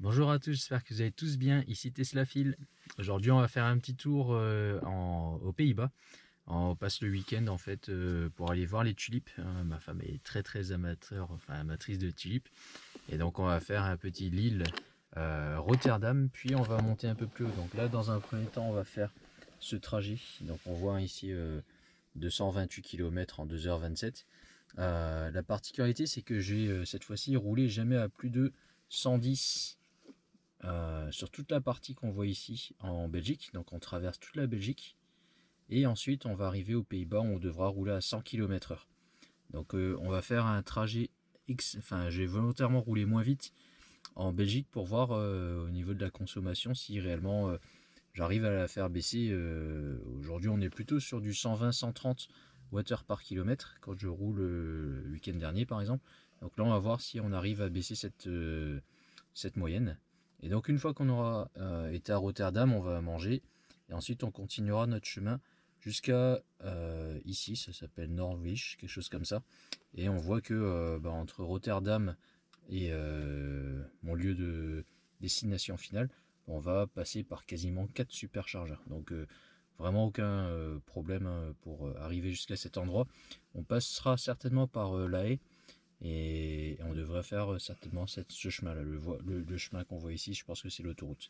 Bonjour à tous, j'espère que vous allez tous bien, ici Teslafil. Aujourd'hui on va faire un petit tour aux Pays-Bas. On passe le week-end en fait pour aller voir les tulipes. Ma femme est très amatrice de tulipes. Et donc on va faire un petit Lille Rotterdam, puis on va monter un peu plus haut. Donc là dans un premier temps on va faire ce trajet. Donc on voit ici 228 km en 2h27. La particularité c'est que j'ai cette fois-ci roulé jamais à plus de 110 sur toute la partie qu'on voit ici en Belgique. Donc on traverse toute la Belgique et ensuite on va arriver aux Pays-Bas où on devra rouler à 100 km/h. Donc on va faire un trajet j'ai volontairement roulé moins vite en Belgique pour voir au niveau de la consommation si réellement j'arrive à la faire baisser. Aujourd'hui on est plutôt sur du 120-130 Wh par kilomètre quand je roule le week-end dernier par exemple. Donc là on va voir si on arrive à baisser cette moyenne. Et donc une fois qu'on aura été à Rotterdam, on va manger et ensuite on continuera notre chemin jusqu'à ici, ça s'appelle Norwich, quelque chose comme ça. Et on voit que entre Rotterdam et mon lieu de destination finale, on va passer par quasiment 4 superchargeurs. Donc vraiment aucun problème pour arriver jusqu'à cet endroit. On passera certainement par La Haye. Et on devrait faire certainement ce chemin-là, le chemin qu'on voit ici, je pense que c'est l'autoroute.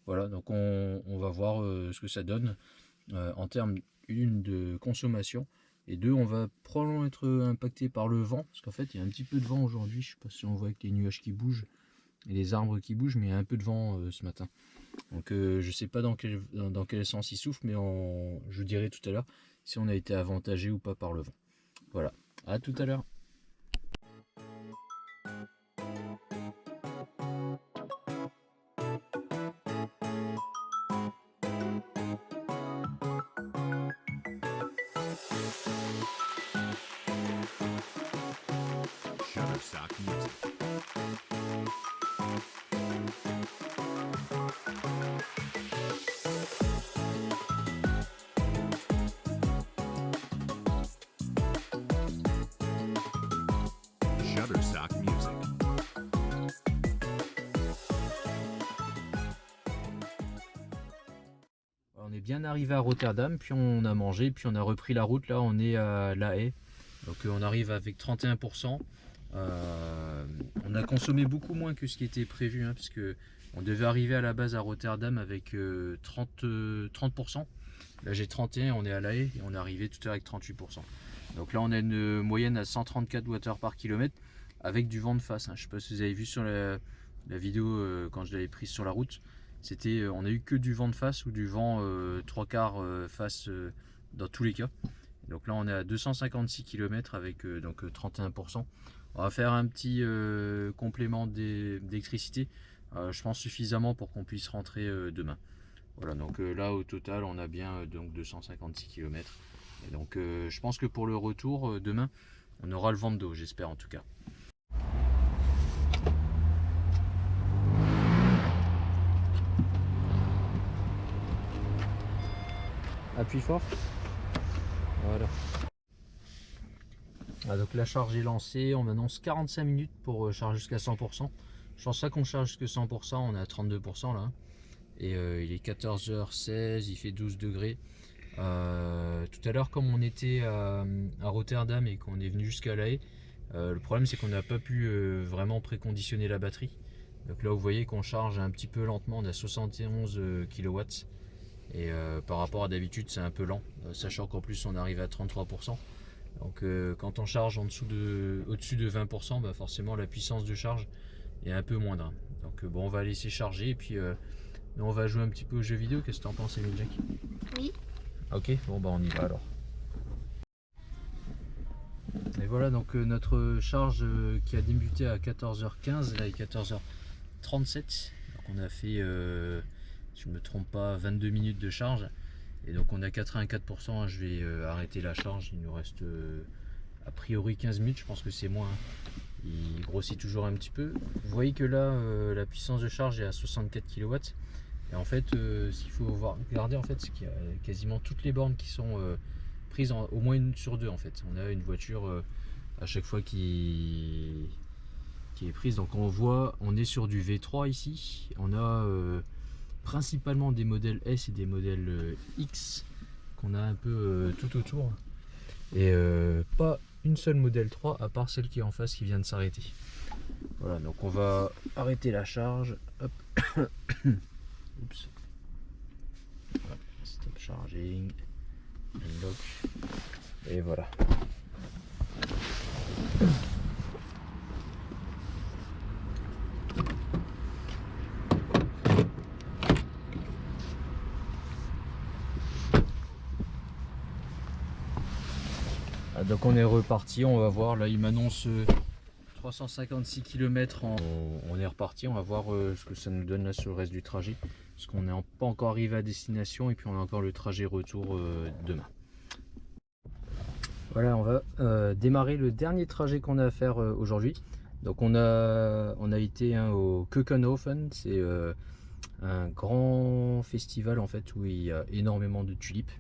Voilà, donc on va voir ce que ça donne en termes, une, de consommation, et deux, on va probablement être impacté par le vent, parce qu'en fait il y a un petit peu de vent aujourd'hui, je ne sais pas si on voit avec les nuages qui bougent et les arbres qui bougent, mais il y a un peu de vent ce matin. Donc je ne sais pas dans quel sens il souffle, mais je vous dirai tout à l'heure si on a été avantagé ou pas par le vent. Voilà, à tout à l'heure. Shutterstock Music. Shutterstock Music. On est bien arrivé à Rotterdam, puis on a mangé, puis on a repris la route. Là, on est à La Haye. Donc, on arrive avec 31%. On a consommé beaucoup moins que ce qui était prévu, hein, puisque on devait arriver à la base à Rotterdam avec 30%. Là, j'ai 31, on est à La Haye et on est arrivé tout à l'heure avec 38%. Donc là, on a une moyenne à 134 Wh par kilomètre avec du vent de face, hein. Je ne sais pas si vous avez vu sur la vidéo quand je l'avais prise sur la route. On a eu que du vent de face ou du vent trois quarts face dans tous les cas. Donc là on est à 256 km avec donc 31%. On va faire un petit complément d'électricité, je pense suffisamment pour qu'on puisse rentrer demain. Voilà, donc là au total on a bien donc 256 km. Et donc je pense que pour le retour demain on aura le vent de dos, j'espère en tout cas. Appuie fort. Voilà. Ah, donc la charge est lancée, on m'annonce 45 minutes pour charger jusqu'à 100%. Je pense pas qu'on charge jusqu'à 100%, on est à 32% là. Et il est 14h16, il fait 12 degrés. Tout à l'heure, comme on était à Rotterdam et qu'on est venu jusqu'à La Haye, le problème c'est qu'on n'a pas pu vraiment préconditionner la batterie. Donc là vous voyez qu'on charge un petit peu lentement, on a 71 kW. Et par rapport à d'habitude c'est un peu lent, sachant qu'en plus on arrive à 33%. Donc quand on charge au-dessus de 20%, bah forcément la puissance de charge est un peu moindre. Donc bon, on va laisser charger et puis nous on va jouer un petit peu aux jeux vidéo. Qu'est-ce que tu en penses, Emile Jack? Oui. Ok, bon bah on y va alors. Et voilà donc notre charge qui a débuté à 14h15, là il est 14h37. Donc on a fait, si je ne me trompe pas, 22 minutes de charge. Et donc on a 84%, je vais arrêter la charge, il nous reste a priori 15 minutes, je pense que c'est moins, hein. Il grossit toujours un petit peu. Vous voyez que là la puissance de charge est à 64 kW. Et en fait ce qu'il faut regarder en fait, c'est qu'il y a quasiment toutes les bornes qui sont prises au moins une sur deux en fait. On a une voiture à chaque fois qui qui est prise. Donc on voit, on est sur du V3 ici. On a principalement des modèles S et des modèles X qu'on a un peu tout autour. Et pas une seule modèle 3 à part celle qui est en face qui vient de s'arrêter. Voilà, donc on va arrêter la charge. Hop. Oups. Voilà. Stop charging. Unlock. Et voilà. Donc on est reparti, on va voir, là il m'annonce 356 km, on est reparti, on va voir ce que ça nous donne là sur le reste du trajet, parce qu'on n'est pas encore arrivé à destination et puis on a encore le trajet retour demain. Voilà, on va démarrer le dernier trajet qu'on a à faire aujourd'hui. Donc on a été au Kökenhofen, c'est un grand festival en fait où il y a énormément de tulipes.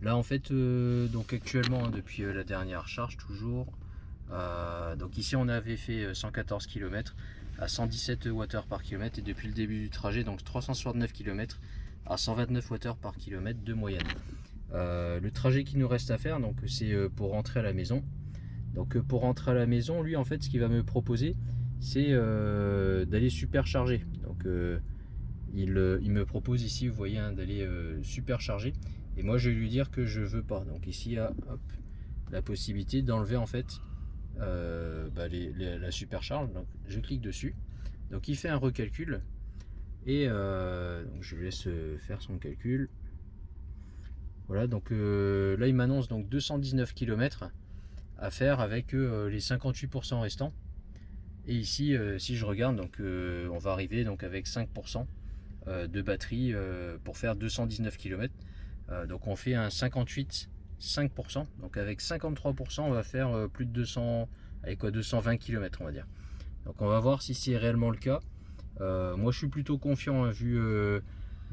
Là en fait donc actuellement depuis la dernière charge toujours donc ici on avait fait 114 km à 117 Wh par km et depuis le début du trajet donc 369 km à 129 Wh par km de moyenne. Le trajet qui nous reste à faire donc c'est pour rentrer à la maison. Donc pour rentrer à la maison lui en fait ce qu'il va me proposer c'est d'aller supercharger. Donc il me propose ici vous voyez hein, d'aller supercharger. Et moi je vais lui dire que je veux pas. Donc ici il y a hop, la possibilité d'enlever en fait la supercharge. Donc je clique dessus. Donc il fait un recalcul. Et donc je laisse faire son calcul. Voilà, donc là il m'annonce donc 219 km à faire avec les 58% restants. Et ici si je regarde, donc on va arriver donc avec 5% de batterie pour faire 219 km. Donc on fait un 58,5%. Donc avec 53%, on va faire plus de 200, avec quoi 220 km on va dire. Donc on va voir si c'est réellement le cas. Moi je suis plutôt confiant hein, vu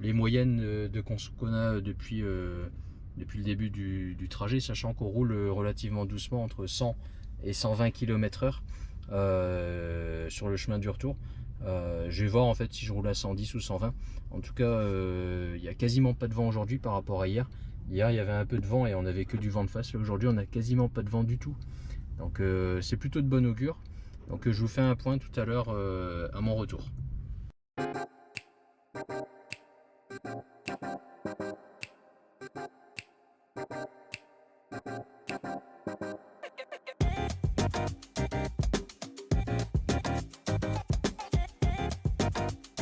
les moyennes qu'on a depuis le début du trajet, sachant qu'on roule relativement doucement entre 100 et 120 km/h sur le chemin du retour. Je vais voir en fait si je roule à 110 ou 120. En tout cas il n'y a quasiment pas de vent aujourd'hui par rapport à hier. Hier il y avait un peu de vent et on avait que du vent de face. Là aujourd'hui on n'a quasiment pas de vent du tout. Donc c'est plutôt de bon augure. Donc je vous fais un point tout à l'heure à mon retour.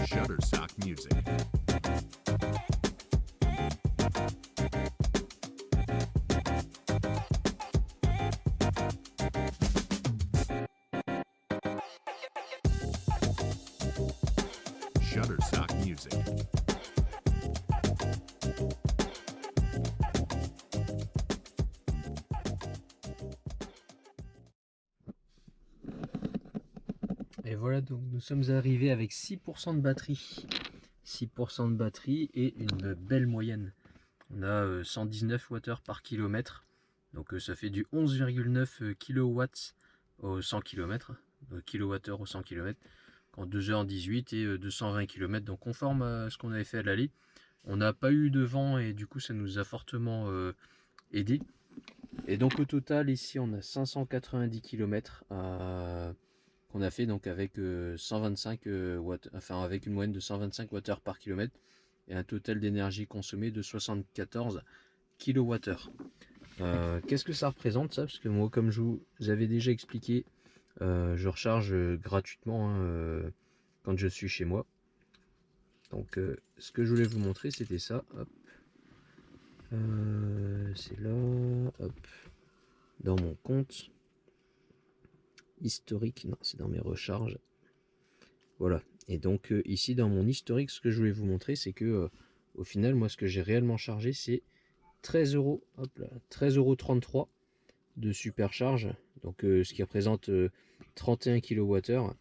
Shutterstock Music. Shutterstock Music. Et voilà, donc nous sommes arrivés avec 6% de batterie. 6% de batterie et une belle moyenne. On a 119 Wh par km. Donc ça fait du 11,9 kW au 100 km. kWh au 100 km. En 2h18 et 220 km. Donc conforme à ce qu'on avait fait à l'aller. On n'a pas eu de vent et du coup ça nous a fortement aidé. Et donc au total ici on a 590 km qu'on a fait donc avec 125 watts, enfin avec une moyenne de 125 Wh par km et un total d'énergie consommée de 74 kWh. Qu'est-ce que ça représente ça? Parce que moi comme je vous avais déjà expliqué, je recharge gratuitement hein, quand je suis chez moi. Donc ce que je voulais vous montrer c'était ça. Hop. C'est là, hop, dans mon compte historique, non c'est dans mes recharges, voilà. Et donc ici dans mon historique, ce que je voulais vous montrer c'est que au final moi ce que j'ai réellement chargé c'est 13 euros, hop là, 13,33 € de supercharge, donc ce qui représente 31 kWh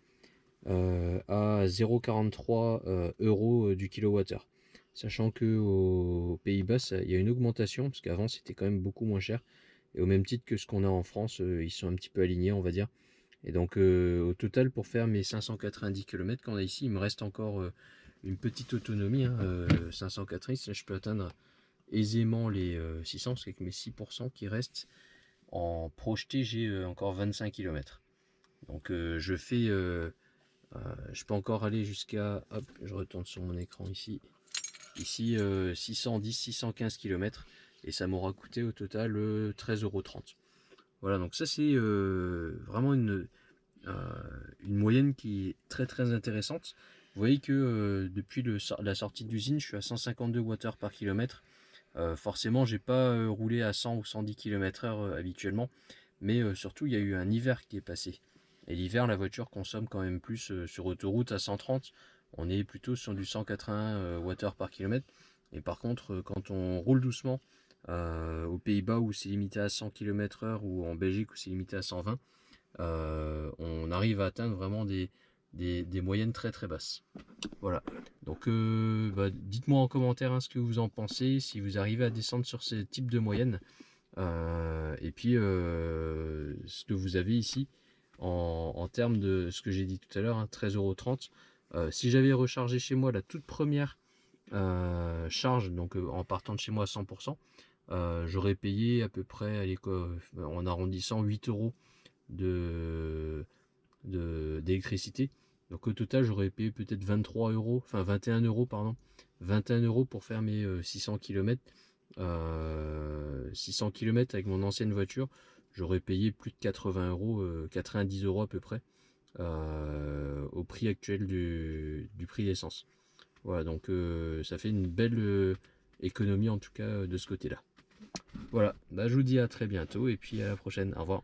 à 0,43 euros du kilowattheure. Sachant que aux Pays-Bas, il y a une augmentation, parce qu'avant c'était quand même beaucoup moins cher. Et au même titre que ce qu'on a en France, ils sont un petit peu alignés, on va dire. Et donc au total, pour faire mes 590 km qu'on a ici, il me reste encore une petite autonomie, hein, 590, là je peux atteindre aisément les 600, parce qu'avec mes 6% qui restent, en projeté j'ai encore 25 km. Donc je peux encore aller jusqu'à, hop, je retourne sur mon écran ici, 610, 615 km, et ça m'aura coûté au total 13,30 €. Voilà, donc ça c'est vraiment une moyenne qui est très très intéressante. Vous voyez que depuis la sortie d'usine, je suis à 152 Wh par kilomètre. Forcément, j'ai pas roulé à 100 ou 110 km/h habituellement, mais surtout il y a eu un hiver qui est passé. Et l'hiver, la voiture consomme quand même plus sur autoroute à 130. On est plutôt sur du 180 Wh par kilomètre. Et par contre, quand on roule doucement, aux Pays-Bas où c'est limité à 100 km/h ou en Belgique où c'est limité à 120, on arrive à atteindre vraiment des moyennes très très basses. Voilà. Donc dites-moi en commentaire ce que vous en pensez, si vous arrivez à descendre sur ce type de moyenne. Et puis ce que vous avez ici en termes de ce que j'ai dit tout à l'heure, 13,30 €. Si j'avais rechargé chez moi la toute première charge, donc en partant de chez moi à 100%, j'aurais payé à peu près, allez, en arrondissant 8 € d'électricité. Donc au total, j'aurais payé peut-être 23 €, enfin 21 € pardon, 21 € pour faire mes 600 km. 600 km avec mon ancienne voiture, j'aurais payé plus de 80 €, 90 € à peu près, au prix actuel du prix d'essence. Voilà, donc ça fait une belle économie en tout cas de ce côté-là. Voilà, bah, je vous dis à très bientôt et puis à la prochaine. Au revoir.